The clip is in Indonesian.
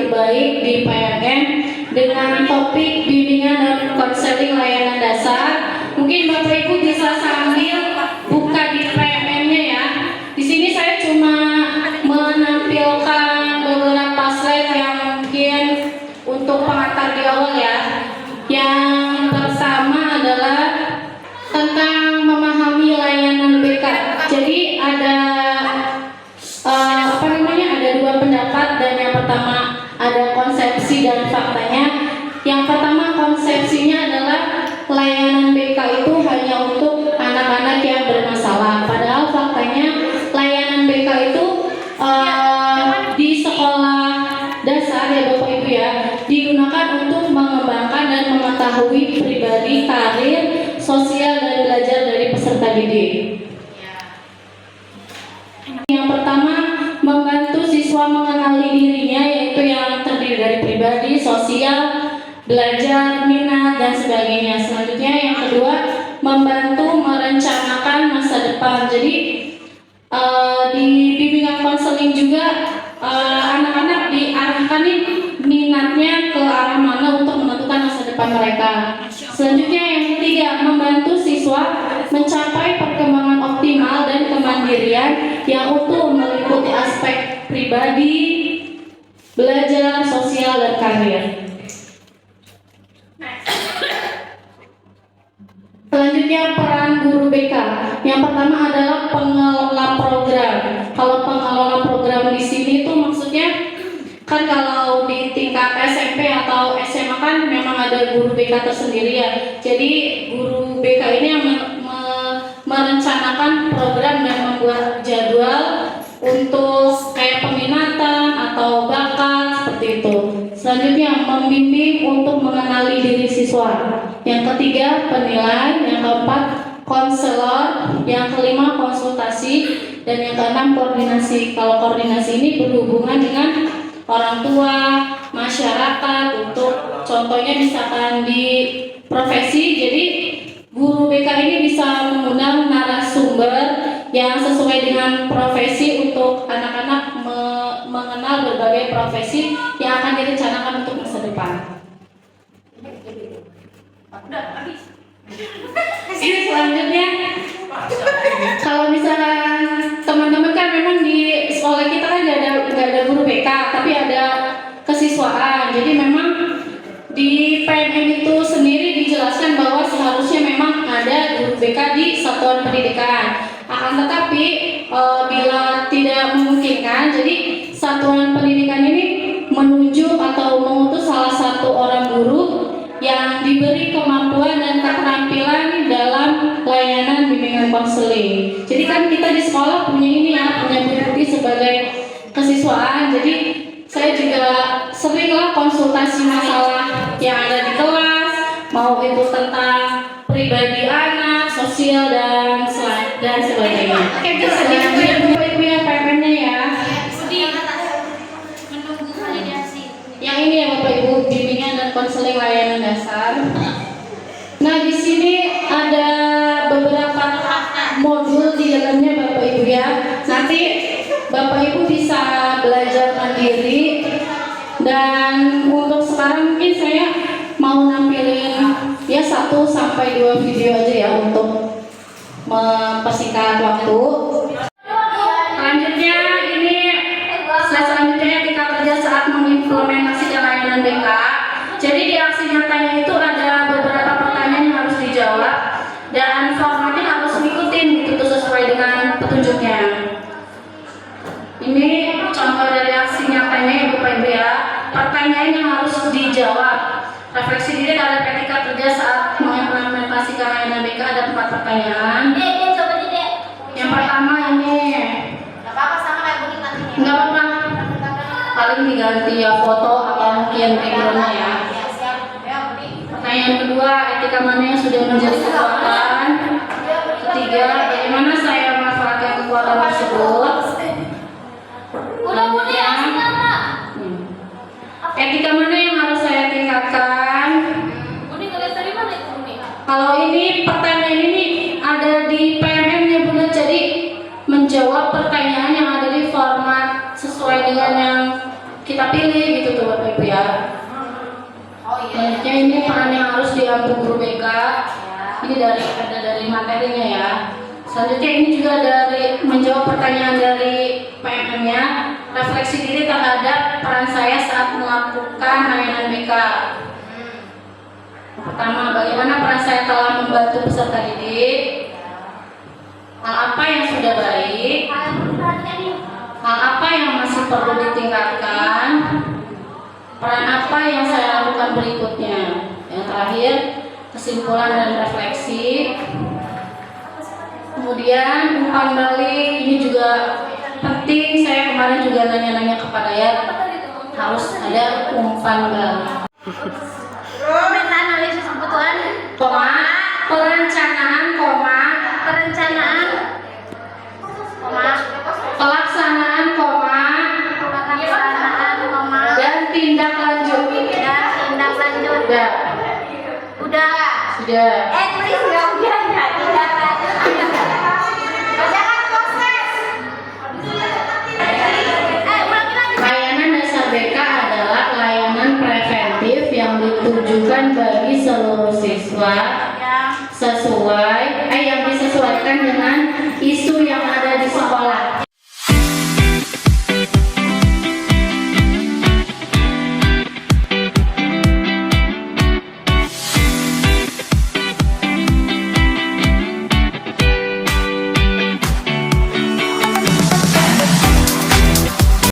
terbaik di PMN dengan topik bimbingan dan konseling layanan dasar. Mungkin Bapak Ibu bisa sambil buka di PMN-nya ya. Di sini saya cuma menampilkan beberapa slide yang mungkin untuk pengantar di awal ya. Yang pertama adalah tentang memahami layanan BK. Jadi ada ada dua pendapat, dan yang pertama ada konsepsi dan faktanya. Yang pertama, konsepsinya adalah layanan BK itu hanya untuk anak-anak yang bermasalah. Padahal faktanya layanan BK itu di sekolah dasar ya Bapak Ibu ya, digunakan untuk mengembangkan dan mengetahui pribadi, karir, sosial, dan belajar dari peserta didik. Yang pertama, membantu siswa mengenali dirinya, yaitu yang terdiri dari pribadi, sosial, belajar, minat, dan sebagainya. Selanjutnya yang kedua, membantu merencanakan masa depan. Jadi di bimbingan konseling juga anak-anak diarahkan minatnya ke arah mana untuk menentukan masa depan mereka. Selanjutnya yang ketiga, membantu siswa mencapai perkembangan optimal dan kemandirian yang utuh meliputi aspek pribadi, belajar, sosial, dan karir. Selanjutnya peran guru BK. Yang pertama adalah pengelola program. Kalau pengelola program di sini tuh maksudnya kan kalau di tingkat SMP atau SMA kan memang ada guru BK tersendiri ya. Jadi guru BK ini yang merencanakan program dan membuat jadwal untuk kayak peminatan atau bakat seperti itu. Selanjutnya membimbing untuk mengenali diri siswa. Yang ketiga penilai. Yang keempat konselor. Yang kelima konsultasi. Dan yang keenam koordinasi. Kalau koordinasi ini berhubungan dengan orang tua, masyarakat, untuk contohnya misalkan di profesi, jadi guru BK ini bisa mengundang narasumber yang sesuai dengan profesi untuk anak-anak mengenal berbagai profesi yang akan direncanakan untuk masa depan. Udah habis. Ini selanjutnya, kalau misalnya teman-teman kan memang di sekolah kita kan nggak ada guru BK, tapi ada kesiswaan. Jadi memang di PMN itu sendiri dijelaskan bahwa seharusnya memang ada guru BK di satuan pendidikan. Akan tetapi bila tidak memungkinkan, jadi satuan pendidikan ini menunjuk atau mengutus salah satu orang guru yang diberi kemampuan dan keterampilan dalam layanan bimbingan konseling. Jadi kan kita di sekolah punya ini ya, punya bukti sebagai kesiswaan. Jadi saya juga seringlah konsultasi masalah yang ada di kelas, mau itu tentang pribadi anak, sosial, dan sebagainya. Oke, bisa Bapak Ibu yang PMN-nya ya. Menunggu validasi. Yang ini ya Bapak Ibu, bimbingan dan konseling layanan dasar. Nah, di sini ada beberapa modul di dalamnya Bapak Ibu ya. Nanti Bapak Ibu bisa belajar mandiri. Dan untuk sekarang mungkin saya mau nampilin ya 1 sampai 2 video aja ya untuk mempersingkat waktu. Selanjutnya ini slide selanjutnya kita kerja saat mengimplementasikan layanan BK. Jadi di aksi nyatanya itu ada beberapa pertanyaan yang harus dijawab dan formatnya harus ngikutin gitu sesuai dengan petunjuknya. Ini contoh dari aksi nyatanya ya Bapak Ibu ya. Pertanyaan yang harus dijawab. Refleksi diri terhadap etika kerja saat mengimplementasikan layanan BK ada 4 pertanyaan. Coba Dek. Yang pertama ini. Gak apa-apa, sama kayak Budi nantinya. Enggak apa-apa. Paling diganti ya foto atau mungkin backgroundnya ya. Siap. Ya, Budi. Pertanyaan kedua, etika mana yang sudah menjadi kekuatan? Ketiga, bagaimana saya memanfaatkan kekuatan tersebut? Udah Kak. Etika mana yang harus saya tingkatkan? Budi ngeliat dari mana itu Budi? Kalau ini pertanyaan ini ada di PMN ya Bunda, jadi menjawab pertanyaan yang ada di format sesuai dengan yang kita pilih gitu tuh Bapak Ibu ya. Oh iya. Selanjutnya ini peran yang harus diambil guru BK. Ya. Ini ada dari materinya ya. Selanjutnya ini juga dari menjawab pertanyaan dari PMM-nya, refleksi diri terhadap peran saya saat melakukan layanan BK. Pertama, bagaimana peran saya telah membantu peserta didik? Hal apa yang sudah baik? Hal yang perlu diperhatikan nih. Hal apa yang masih perlu ditingkatkan? Peran apa yang saya lakukan berikutnya? Yang terakhir, kesimpulan dan refleksi. Kemudian umpan balik ini juga penting. Saya kemarin juga nanya-nanya kepada ya, harus ada umpan balik. Meta analisis kebutuhan, Koma, perencanaan, koma, pelaksanaan, koma, dan tindak lanjut. Sudah. Udah. Sudah. Tulis nggak udah ya, tindak lanjut. Bacakan proses. Ulangi lagi. Layanan dasar BK adalah layanan preventif yang ditujukan bagi seluruh siswa Ya. sesuai